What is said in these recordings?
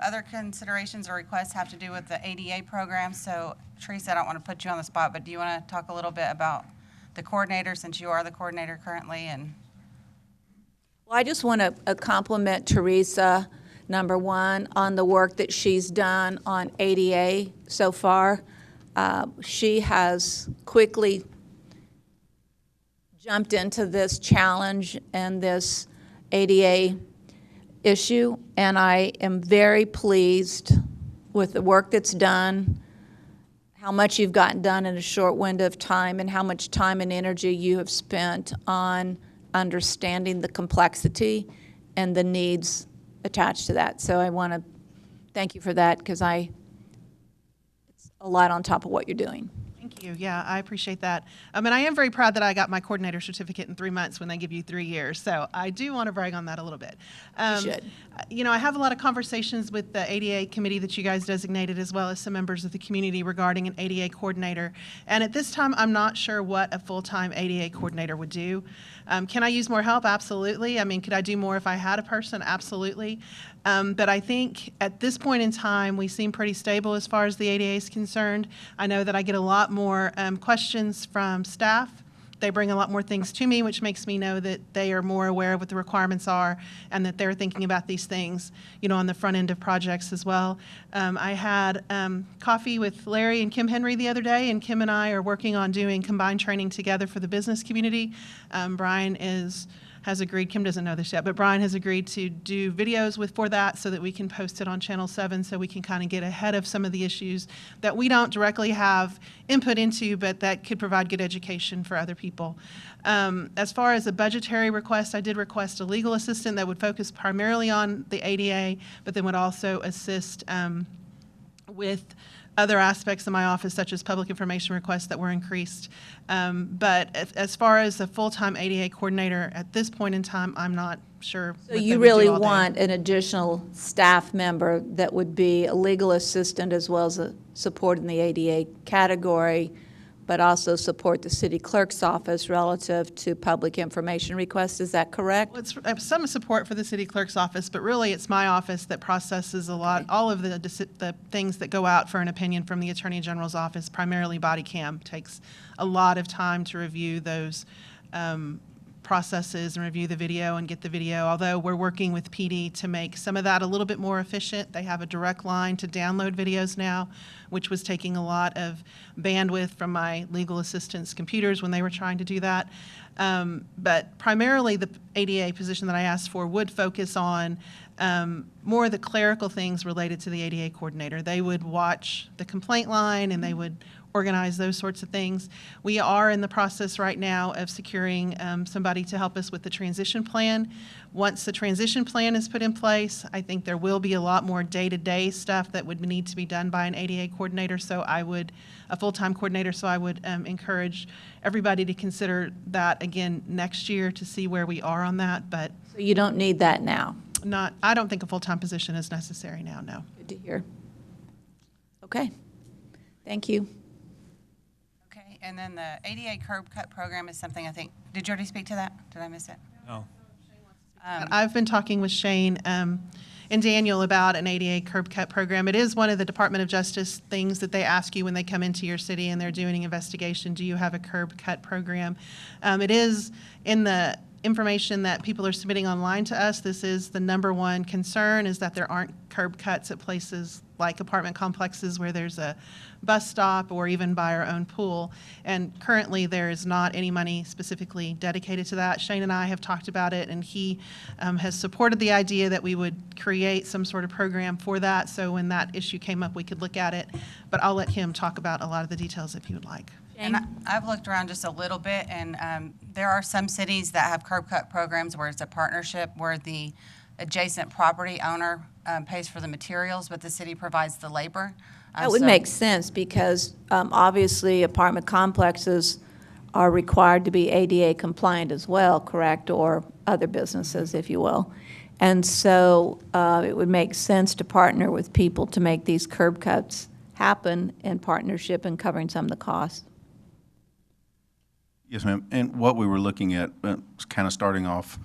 Other considerations or requests have to do with the ADA program. So Teresa, I don't want to put you on the spot, but do you want to talk a little bit about the coordinator, since you are the coordinator currently? And Well, I just want to compliment Teresa, number one, on the work that she's done on ADA so far. She has quickly jumped into this challenge and this ADA issue, and I am very pleased with the work that's done, how much you've gotten done in a short window of time, and how much time and energy you have spent on understanding the complexity and the needs attached to that. So I want to thank you for that, because it's a lot on top of what you're doing. Thank you. Yeah, I appreciate that. And I am very proud that I got my coordinator certificate in 3 months when they give you 3 years. So I do want to brag on that a little bit. You should. You know, I have a lot of conversations with the ADA committee that you guys designated, as well as some members of the community regarding an ADA coordinator. And at this time, I'm not sure what a full-time ADA coordinator would do. Can I use more help? Absolutely. I mean, could I do more if I had a person? Absolutely. But I think at this point in time, we seem pretty stable as far as the ADA is concerned. I know that I get a lot more questions from staff. They bring a lot more things to me, which makes me know that they are more aware of what the requirements are and that they're thinking about these things, you know, on the front end of projects as well. I had coffee with Larry and Kim Henry the other day, and Kim and I are working on doing combined training together for the business community. Brian has agreed, Kim doesn't know this yet, but Brian has agreed to do videos for that so that we can post it on Channel 7, so we can kind of get ahead of some of the issues that we don't directly have input into, but that could provide good education for other people. As far as a budgetary request, I did request a legal assistant that would focus primarily on the ADA, but then would also assist with other aspects of my office, such as public information requests that were increased. But as far as a full-time ADA coordinator, at this point in time, I'm not sure. So you really want an additional staff member that would be a legal assistant as well as a support in the ADA category, but also support the city clerk's office relative to public information requests. Is that correct? Well, it's some support for the city clerk's office, but really it's my office that processes all of the things that go out for an opinion from the Attorney General's office, primarily body cam. Takes a lot of time to review those processes and review the video and get the video, although we're working with PD to make some of that a little bit more efficient. They have a direct line to download videos now, which was taking a lot of bandwidth from my legal assistant's computers when they were trying to do that. But primarily the ADA position that I asked for would focus on more of the clerical things related to the ADA coordinator. They would watch the complaint line and they would organize those sorts of things. We are in the process right now of securing somebody to help us with the transition plan. Once the transition plan is put in place, I think there will be a lot more day-to-day stuff that would need to be done by an ADA coordinator. So a full-time coordinator, so I would encourage everybody to consider that again next year to see where we are on that. But So you don't need that now? I don't think a full-time position is necessary now, no. Good to hear. Okay. Thank you. okay, and then the ADA curb cut program is something I think. Did you already speak to that? Did I miss it? No. I've been talking with Shane and Daniel about an ADA curb cut program. It is one of the Department of Justice things that they ask you when they come into your city and they're doing an investigation. Do you have a curb cut program? It is in the information that people are submitting online to us. This is the number one concern, is that there aren't curb cuts at places like apartment complexes where there's a bus stop or even by our own pool. And currently there is not any money specifically dedicated to that. Shane and I have talked about it, and he has supported the idea that we would create some sort of program for that. So when that issue came up, we could look at it. But I'll let him talk about a lot of the details if he would like. And I've looked around just a little bit, and there are some cities that have curb cut programs where it's a partnership where the adjacent property owner pays for the materials, but the city provides the labor. That would make sense because obviously apartment complexes are required to be ADA compliant as well, correct? Or other businesses, if you will. And so it would make sense to partner with people to make these curb cuts happen in partnership and covering some of the costs. Yes, ma'am. And what we were looking at, kind of starting off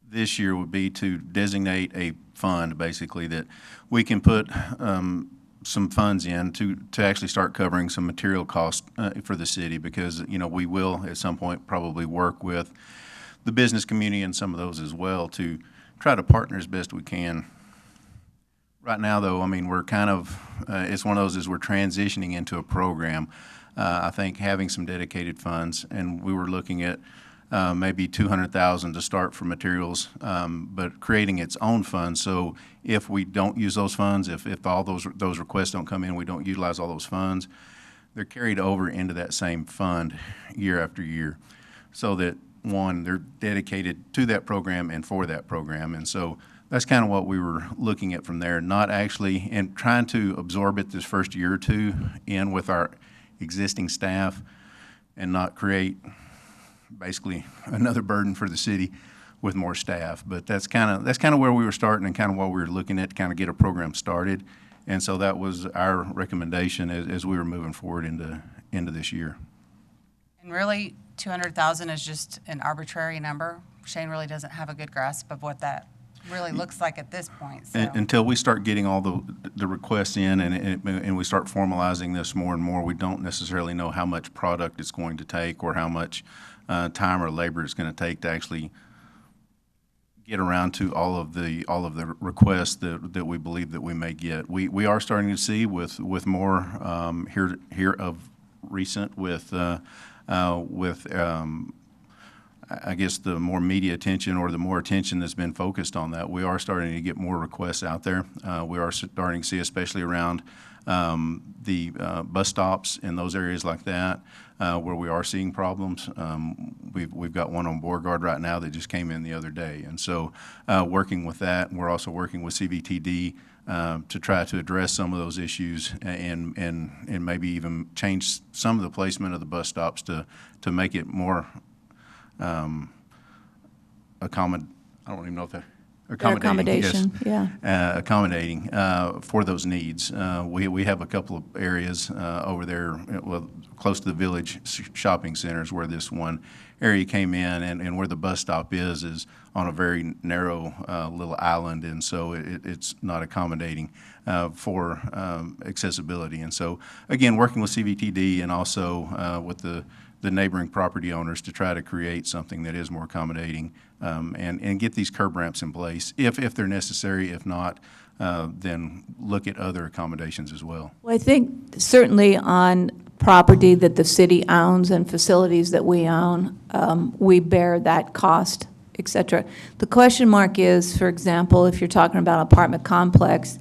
this year, would be to designate a fund, basically, that we can put some funds in to actually start covering some material costs for the city, because, you know, we will at some point probably work with the business community and some of those as well to try to partner as best we can. Right now, though, I mean, we're kind of, it's one of those as we're transitioning into a program. I think having some dedicated funds, and we were looking at maybe $200,000 to start for materials, but creating its own fund. So if we don't use those funds, if all those requests don't come in, we don't utilize all those funds, they're carried over into that same fund year after year, so that, one, they're dedicated to that program and for that program. And so that's kind of what we were looking at from there, not actually, and trying to absorb it this first year or two in with our existing staff and not create basically another burden for the city with more staff. But that's kind of where we were starting and kind of what we were looking at to kind of get a program started. And so that was our recommendation as we were moving forward into this year. And really, 200,000 is just an arbitrary number. Shane really doesn't have a good grasp of what that really looks like at this point, so. Until we start getting all the requests in and we start formalizing this more and more, we don't necessarily know how much product it's going to take or how much time or labor it's going to take to actually get around to all of the requests that we believe that we may get. We are starting to see with more here of recent with I guess the more media attention or the more attention that's been focused on that, we are starting to get more requests out there. We are starting to see, especially around the bus stops in those areas like that, where we are seeing problems. We've got one on Beauregard right now that just came in the other day. And so working with that, we're also working with CVTD to try to address some of those issues and maybe even change some of the placement of the bus stops to make it more I don't even know if that Accommodation, yes. yeah. Accommodating for those needs. We have a couple of areas over there, well, close to the village shopping centers where this one area came in, and where the bus stop is on a very narrow little island, and so it's not accommodating for accessibility. And so, again, working with CVTD and also with the neighboring property owners to try to create something that is more accommodating and get these curb ramps in place if they're necessary. If not, then look at other accommodations as well. Well, I think certainly on property that the city owns and facilities that we own, we bear that cost, et cetera. The question mark is, for example, if you're talking about apartment complex,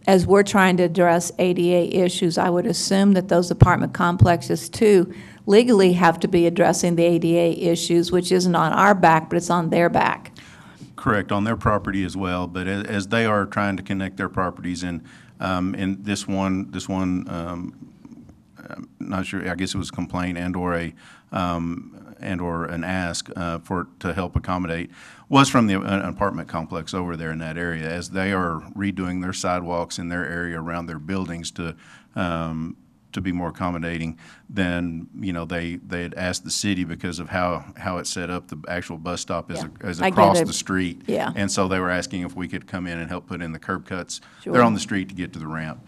as we're trying to address ADA issues, I would assume that those apartment complexes too legally have to be addressing the ADA issues, which isn't on our back, but it's on their back. Correct, on their property as well. But as they are trying to connect their properties, and this one, I'm not sure. I guess it was a complaint and or an ask to help accommodate, was from the apartment complex over there in that area, as they are redoing their sidewalks in their area around their buildings to be more accommodating. Then, you know, they had asked the city because of how it's set up. The actual bus stop is I get across it. the street. Yeah. And so they were asking if we could come in and help put in the curb cuts. Sure. They're on the street to get to the ramp.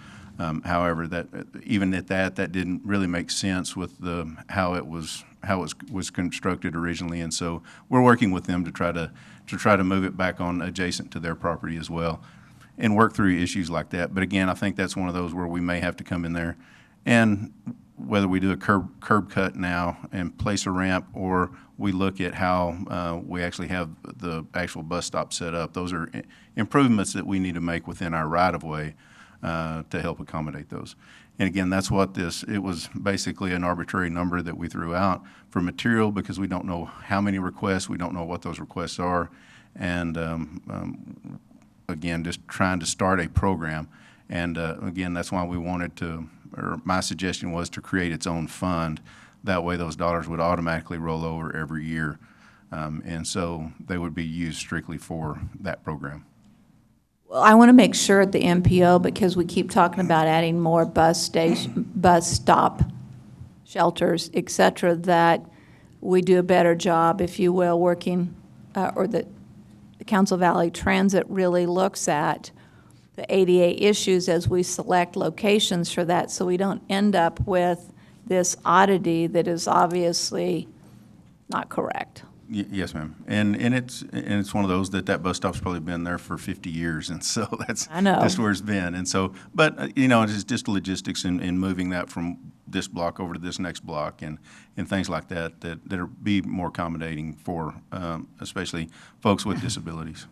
However, that even at that didn't really make sense with how it was constructed originally. And so we're working with them to try to move it back on adjacent to their property as well, and work through issues like that. But again, I think that's one of those where we may have to come in there, and whether we do a curb cut now and place a ramp, or we look at how we actually have the actual bus stop set up. Those are improvements that we need to make within our right-of-way to help accommodate those. And again, that's what it was basically an arbitrary number that we threw out for material, because we don't know how many requests, we don't know what those requests are. And again, just trying to start a program. And again, that's why we wanted to, or my suggestion was to create its own fund. That way those dollars would automatically roll over every year. And so they would be used strictly for that program. Well, I want to make sure at the MPO, because we keep talking about adding more bus stop shelters, et cetera, that we do a better job, if you will, working, or that the Council Valley Transit really looks at the ADA issues as we select locations for that, so we don't end up with this oddity that is obviously not correct. Yes, ma'am. And it's one of those that bus stop's probably been there for 50 years, and so that's I know. that's where it's been. And so, but it's just logistics in moving that from this block over to this next block and things like that are be more accommodating for especially folks with disabilities.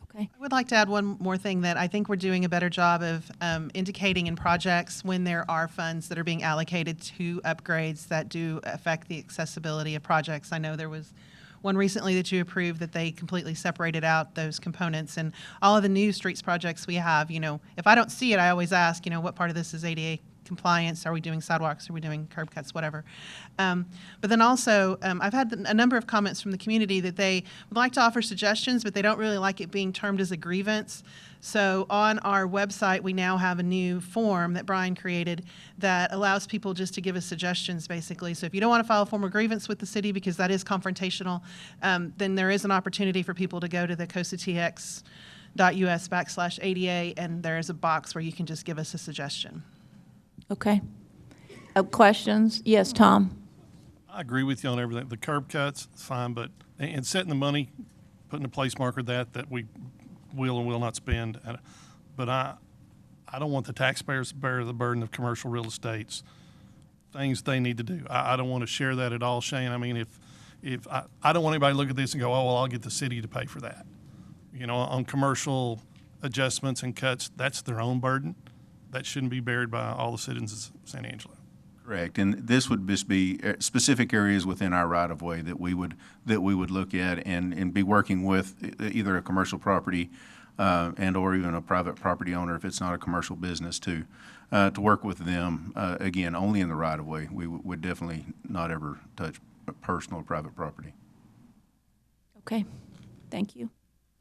Okay. I would like to add one more thing, that I think we're doing a better job of indicating in projects when there are funds that are being allocated to upgrades that do affect the accessibility of projects. I know there was one recently that you approved that they completely separated out those components, and all of the new streets projects we have, if I don't see it, I always ask, what part of this is ADA compliance? Are we doing sidewalks? Are we doing curb cuts? Whatever. But then also, I've had a number of comments from the community that they would like to offer suggestions, but they don't really like it being termed as a grievance. So on our website, we now have a new form that Brian created that allows people just to give us suggestions, basically. So if you don't want to file a formal grievance with the city, because that is confrontational, then there is an opportunity for people to go to the cosatx.us/ADA, and there is a box where you can just give us a suggestion. Okay. Questions? Yes, Tom? I agree with you on everything. The curb cuts, fine, but, and setting the money, putting a place marker that we will and will not spend. But I don't want the taxpayers to bear the burden of commercial real estate's things they need to do. I don't want to share that at all, Shane. I mean, if I don't want anybody to look at this and go, oh, well, I'll get the city to pay for that. On commercial adjustments and cuts, that's their own burden. That shouldn't be buried by all the citizens of San Angelo. Correct, and this would just be specific areas within our right-of-way that we would look at and be working with either a commercial property and or even a private property owner, if it's not a commercial business, to work with them, again, only in the right-of-way. We would definitely not ever touch personal or private property. Okay. Thank you.